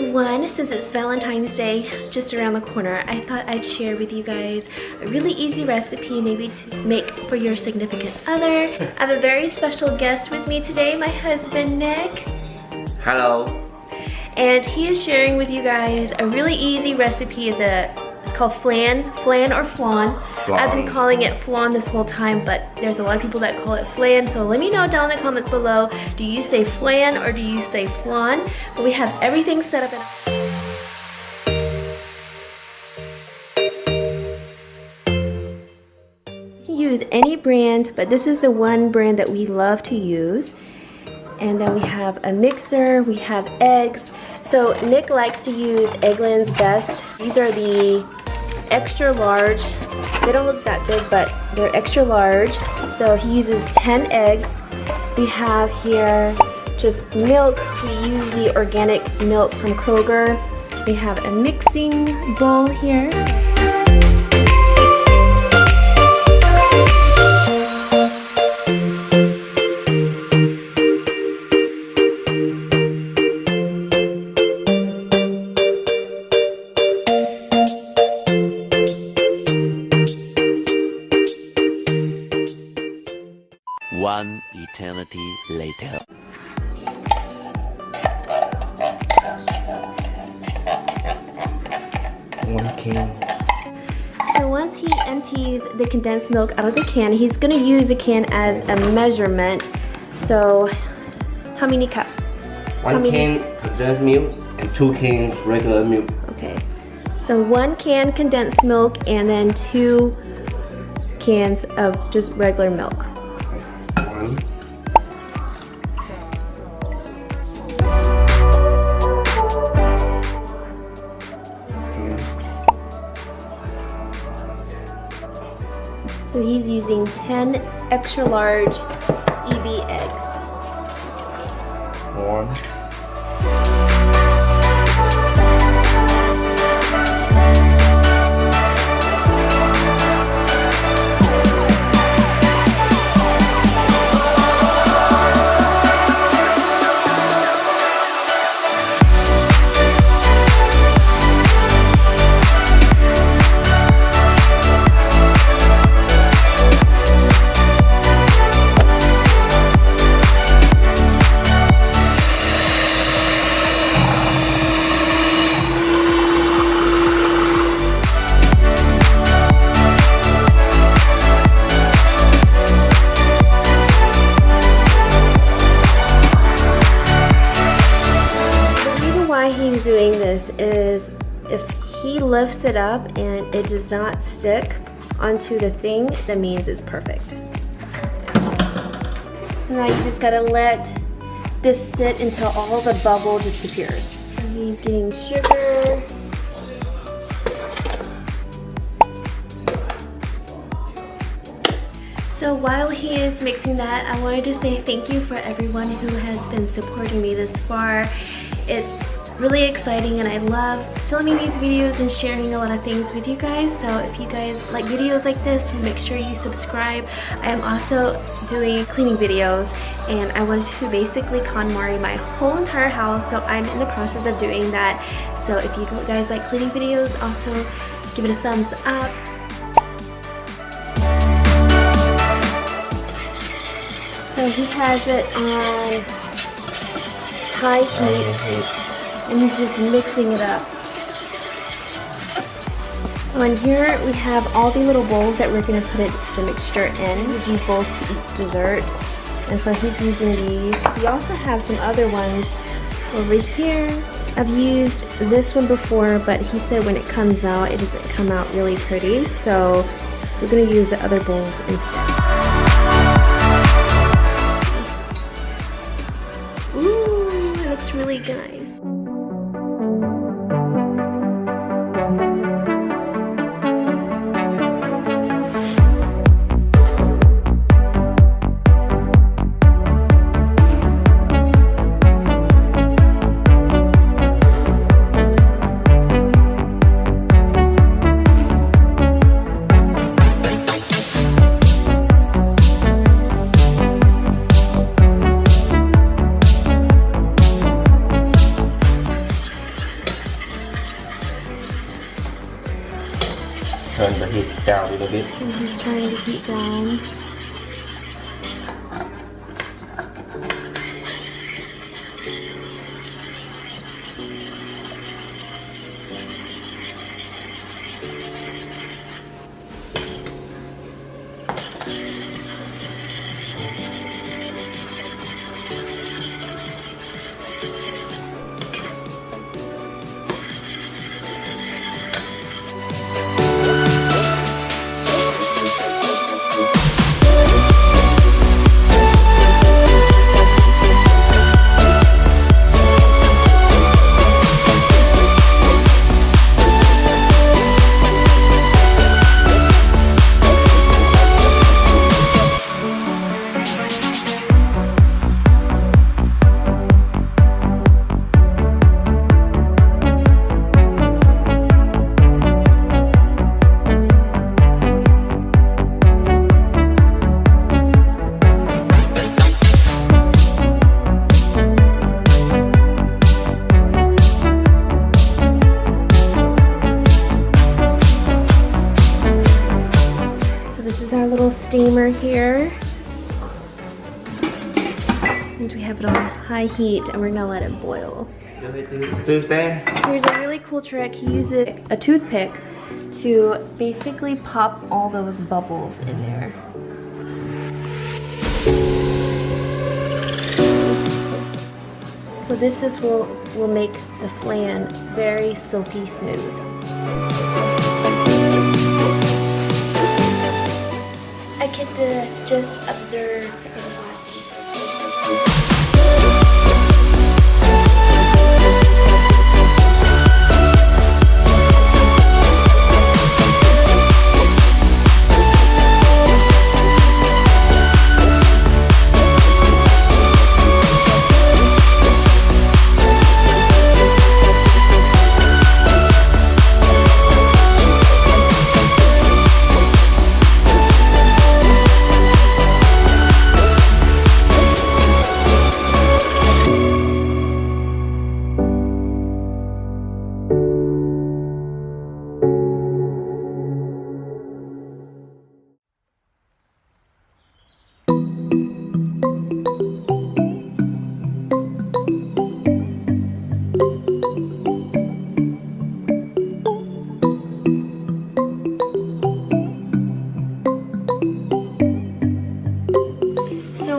everyone, since it's Valentine's Day just around the corner, I thought I'd share with you guys a really easy recipe maybe to make for your significant other. I have a very special guest with me today, my husband Nick. Hello. And he is sharing with you guys a really easy recipe. It's called flan or flan. I've been calling it flan this whole time, but there's a lot of people that call it flan, so let me know down in the comments below, do you say flan or do you say flan? But we have everything set up You can use any brand, but this is the one brand that we love to use. And then we have a mixer, we have eggs. So Nick likes to use Eggland's Best. These are the extra large. They don't look that big, but they're extra large. So he uses 10 eggs. We have here just milk. We use the organic milk from Kroger. We have a mixing bowl here. One eternity later. One can. So once he empties the condensed milk out of the can, he's going to use the can as a measurement. So how many cups? One can condensed milk and 2 cans regular milk. Okay. So 1 can condensed milk and then 2 cans of just regular milk. So he's using 10 extra large EB eggs. 1. He's doing this is if he lifts it up and it does not stick onto the thing, that means it's perfect. So now you just gotta let this sit until all the bubble disappears. And he's getting sugar. So while he is mixing that, I wanted to say thank you for everyone who has been supporting me this far. It's really exciting and I love filming these videos and sharing a lot of things with you guys. So if you guys like videos like this, make sure you subscribe. I am also doing cleaning videos and I want to basically KonMari my whole entire house, so I'm in the process of doing that. So if you guys like cleaning videos, also give it a thumbs up. So he has it on high heat. And he's just mixing it up. So in here we have all the little bowls that we're going to put the mixture in. These bowls to eat dessert. And so he's using these. We also have some other ones over here. I've used this one before, but he said when it comes out, it doesn't come out really pretty. So we're going to use the other bowls instead. Ooh, it looks really nice. turn the heat down a little bit. And he's trying to heat down. Steamer here, and we have it on high heat, and we're gonna let it boil. Tuesday. Here's a really cool trick. He uses a toothpick to basically pop all those bubbles in there. So this is will make the flan very silky smooth. I get to just observe and watch.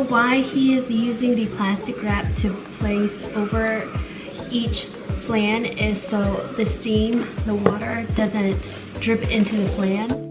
Why he is using the plastic wrap to place over each flan is so the steam, the water, doesn't drip into the flan.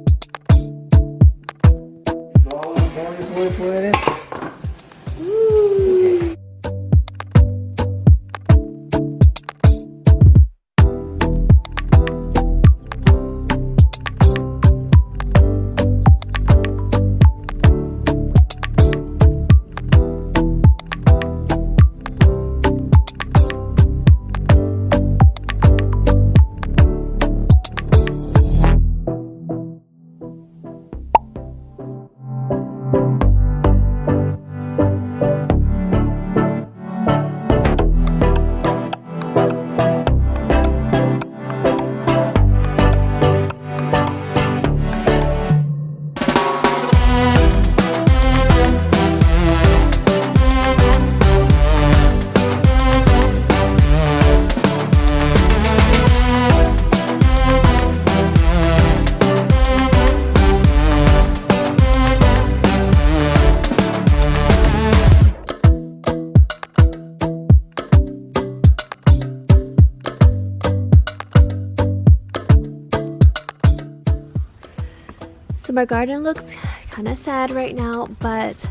So my garden looks kind of sad right now, but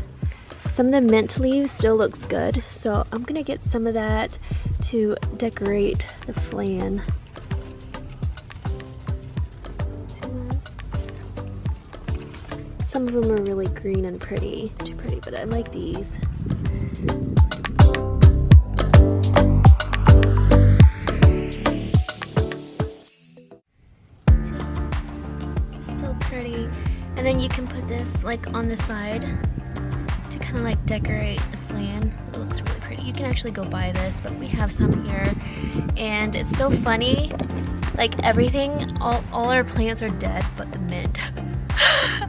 some of the mint leaves still looks good. So I'm gonna get some of that to decorate the flan. Some of them are really green and pretty, too pretty, but I like these. Pretty. And then you can put this like on the side to kind of like decorate the flan. It looks really pretty. You can actually go buy this, but we have some here. And it's so funny Like everything, all our plants are dead but the mint.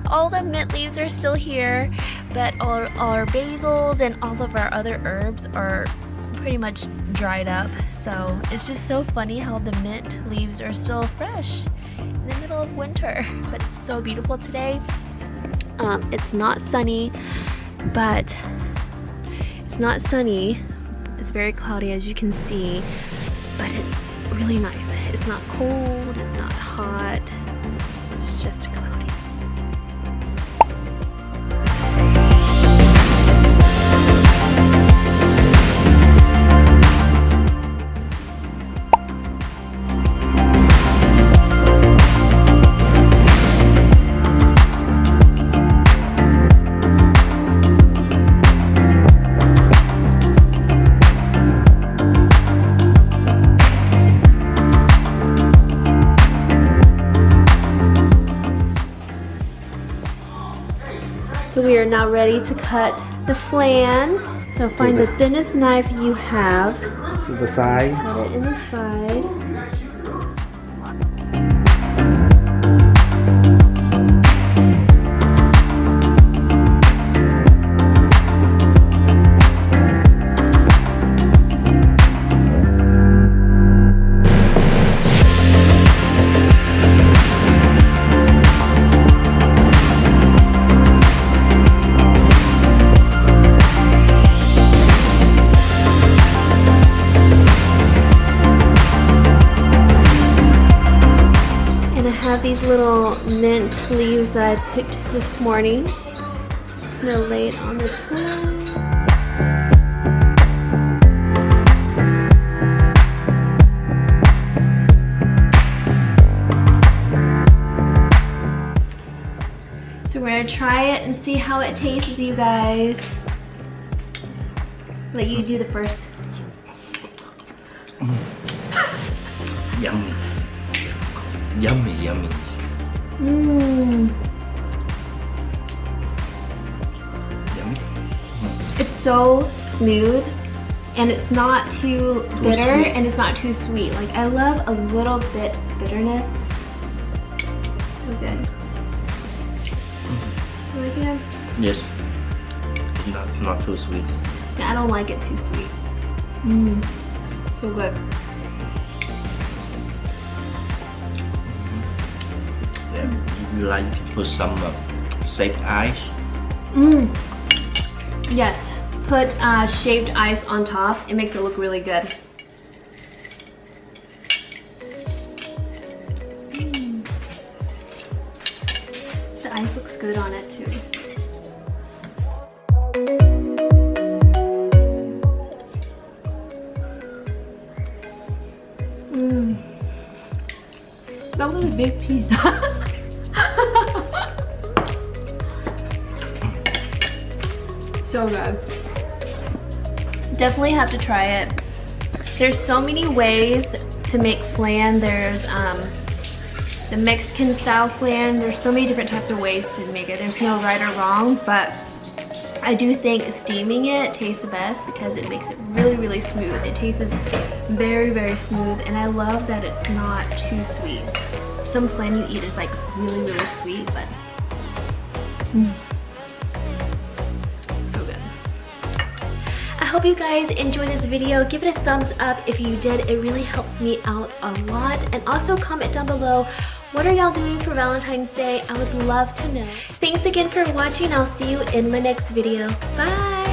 All the mint leaves are still here, but all our basils and all of our other herbs are pretty much dried up. So it's just so funny how the mint leaves are still fresh in the middle of winter. But it's so beautiful today. It's not sunny, but it's very cloudy, as you can see, but it's really nice. It's not cold, it's not hot, it's just cloudy. So we are now ready to cut the flan. So find the thinnest knife you have. The side. Cut it in the side. These little mint leaves that I picked this morning. Just gonna lay it on the side. So we're gonna try it and see how it tastes, you guys. Let you do the first. Yummy. Yummy, yummy. Mmm. Yummy. It's so smooth and it's not too bitter and it's not too sweet. Like I love a little bit bitterness. So good. You like it? Yes. It's not too sweet. I don't like it too sweet. Mmm. So good. You like to put some shaved ice? Yes, put shaved ice on top. It makes it look really good. The ice looks good on it too. That was a big piece. So good. Definitely have to try it. There's so many ways to make flan. There's the Mexican style flan. There's so many different types of ways to make it. There's no right or wrong, but I do think steaming it tastes the best because it makes it really, really smooth. It tastes very, very smooth, and I love that it's not too sweet. Some flan you eat is like really, really sweet, but so good. I hope you guys enjoyed this video. Give it a thumbs up if you did. It really helps me out a lot. And also comment down below, what are y'all doing for Valentine's Day? I would love to know. Thanks again for watching. I'll see you in my next video. Bye!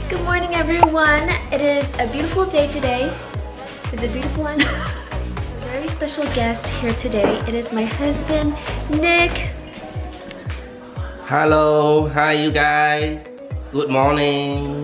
Good morning, everyone. It is a beautiful day today. Is it a beautiful one? A very special guest here today. It is my husband, Nick. Hello, hi you guys. Good morning.